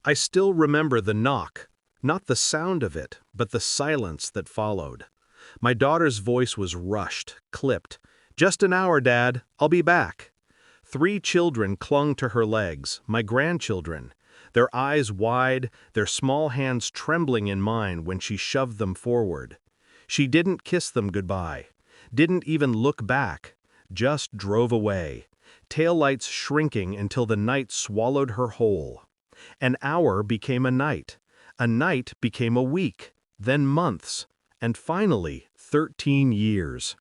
I still remember the knock, not the sound of it, but the silence that followed. My daughter's voice was rushed, clipped. "Just an hour, Dad. I'll be back." 3 children clung to her legs, my grandchildren, their eyes wide, their small hands trembling in mine when she shoved them forward. She didn't kiss them goodbye, didn't even look back, just drove away, taillights shrinking until the night swallowed her whole. An hour became a night became a week, then months, and finally 13 years.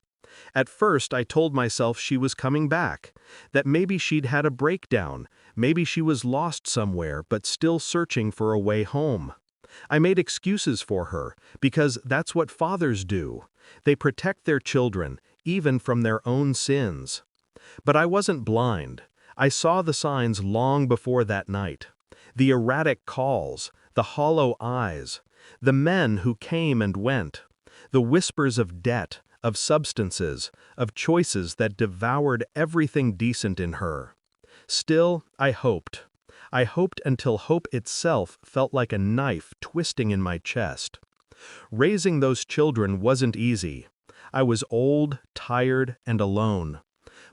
At first I told myself she was coming back, that maybe she'd had a breakdown, maybe she was lost somewhere but still searching for a way home. I made excuses for her, because that's what fathers do. They protect their children, even from their own sins. But I wasn't blind. I saw the signs long before that night. The erratic calls, the hollow eyes, the men who came and went, the whispers of debt, of substances, of choices that devoured everything decent in her. Still, I hoped. I hoped until hope itself felt like a knife twisting in my chest. Raising those children wasn't easy. I was old, tired, and alone.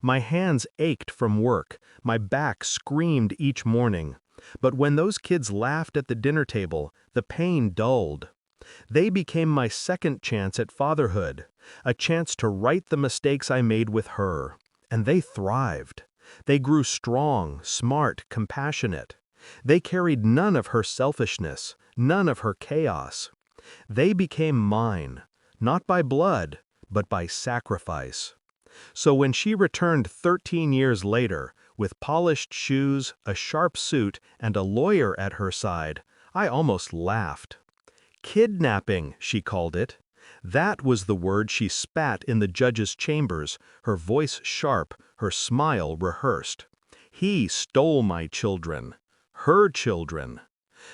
My hands ached from work, my back screamed each morning. But when those kids laughed at the dinner table, the pain dulled. They became my second chance at fatherhood, a chance to right the mistakes I made with her. And they thrived. They grew strong, smart, compassionate. They carried none of her selfishness, none of her chaos. They became mine, not by blood, but by sacrifice. So when she returned 13 years later, with polished shoes, a sharp suit, and a lawyer at her side, I almost laughed. Kidnapping, she called it. That was the word she spat in the judge's chambers, her voice sharp, her smile rehearsed. He stole my children. Her children.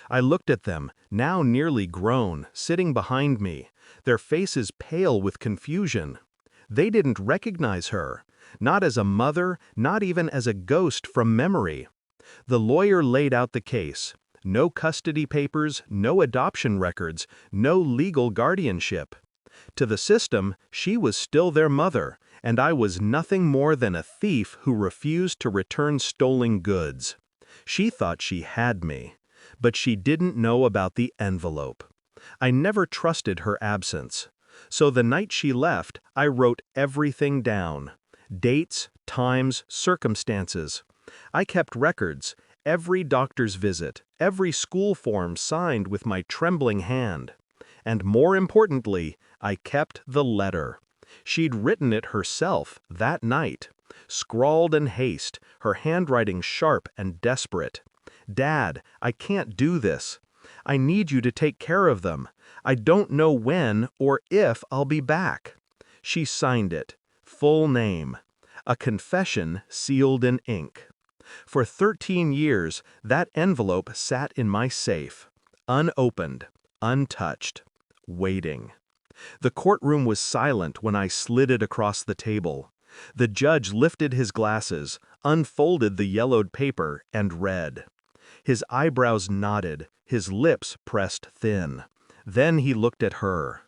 I looked at them, now nearly grown, sitting behind me, their faces pale with confusion. They didn't recognize her, not as a mother, not even as a ghost from memory. The lawyer laid out the case. No custody papers, no adoption records, no legal guardianship. To the system, she was still their mother, and I was nothing more than a thief who refused to return stolen goods. She thought she had me, but she didn't know about the envelope. I never trusted her absence. So the night she left, I wrote everything down. Dates, times, circumstances. I kept records, every doctor's visit, every school form signed with my trembling hand. And more importantly, I kept the letter. She'd written it herself that night, scrawled in haste, her handwriting sharp and desperate. "Dad, I can't do this. I need you to take care of them. I don't know when or if I'll be back." She signed it, full name, a confession sealed in ink. For 13 years, that envelope sat in my safe, unopened, untouched, waiting. The courtroom was silent when I slid it across the table. The judge lifted his glasses, unfolded the yellowed paper, and read. His eyebrows nodded, his lips pressed thin. Then he looked at her.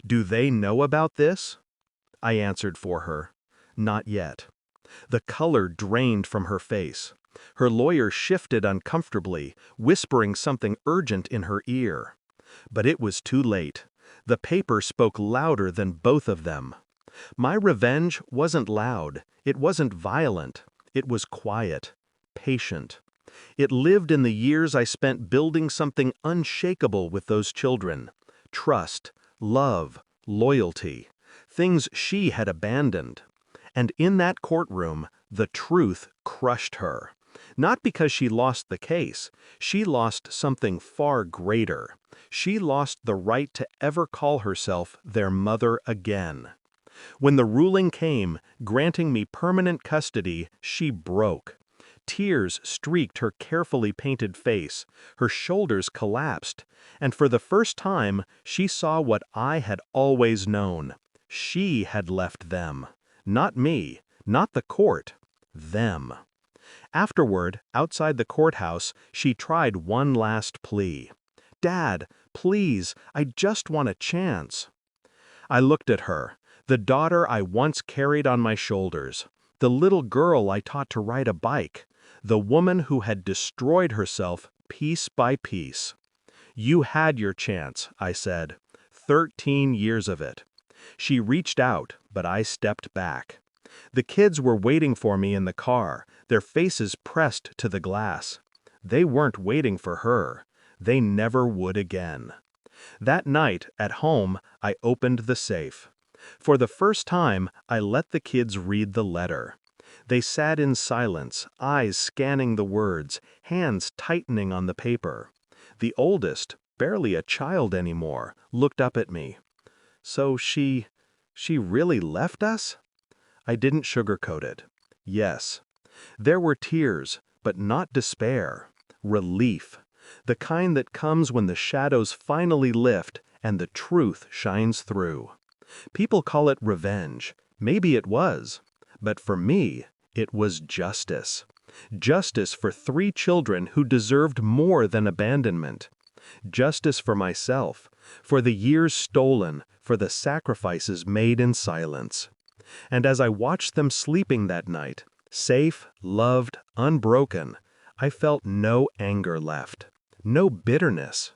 "Do they know about this?" I answered for her. "Not yet." The color drained from her face. Her lawyer shifted uncomfortably, whispering something urgent in her ear. But it was too late. The paper spoke louder than both of them. My revenge wasn't loud. It wasn't violent. It was quiet, patient. It lived in the years I spent building something unshakable with those children. Trust, love, loyalty. Things she had abandoned. And in that courtroom, the truth crushed her. Not because she lost the case. She lost something far greater. She lost the right to ever call herself their mother again. When the ruling came, granting me permanent custody, she broke. Tears streaked her carefully painted face, her shoulders collapsed, and for the first time, she saw what I had always known. She had left them. Not me, not the court. Them. Afterward, outside the courthouse, she tried one last plea. "Dad, please, I just want a chance." I looked at her, the daughter I once carried on my shoulders, the little girl I taught to ride a bike, the woman who had destroyed herself piece by piece. "You had your chance," I said. 13 years of it. She reached out, but I stepped back. The kids were waiting for me in the car, their faces pressed to the glass. They weren't waiting for her. They never would again. That night, at home, I opened the safe. For the first time, I let the kids read the letter. They sat in silence, eyes scanning the words, hands tightening on the paper. The oldest, barely a child anymore, looked up at me. "So she really left us?" I didn't sugarcoat it. Yes. There were tears, but not despair. Relief. The kind that comes when the shadows finally lift and the truth shines through. People call it revenge. Maybe it was. But for me, it was justice. Justice for 3 children who deserved more than abandonment. Justice for myself, for the years stolen, for the sacrifices made in silence. And as I watched them sleeping that night, safe, loved, unbroken, I felt no anger left, no bitterness,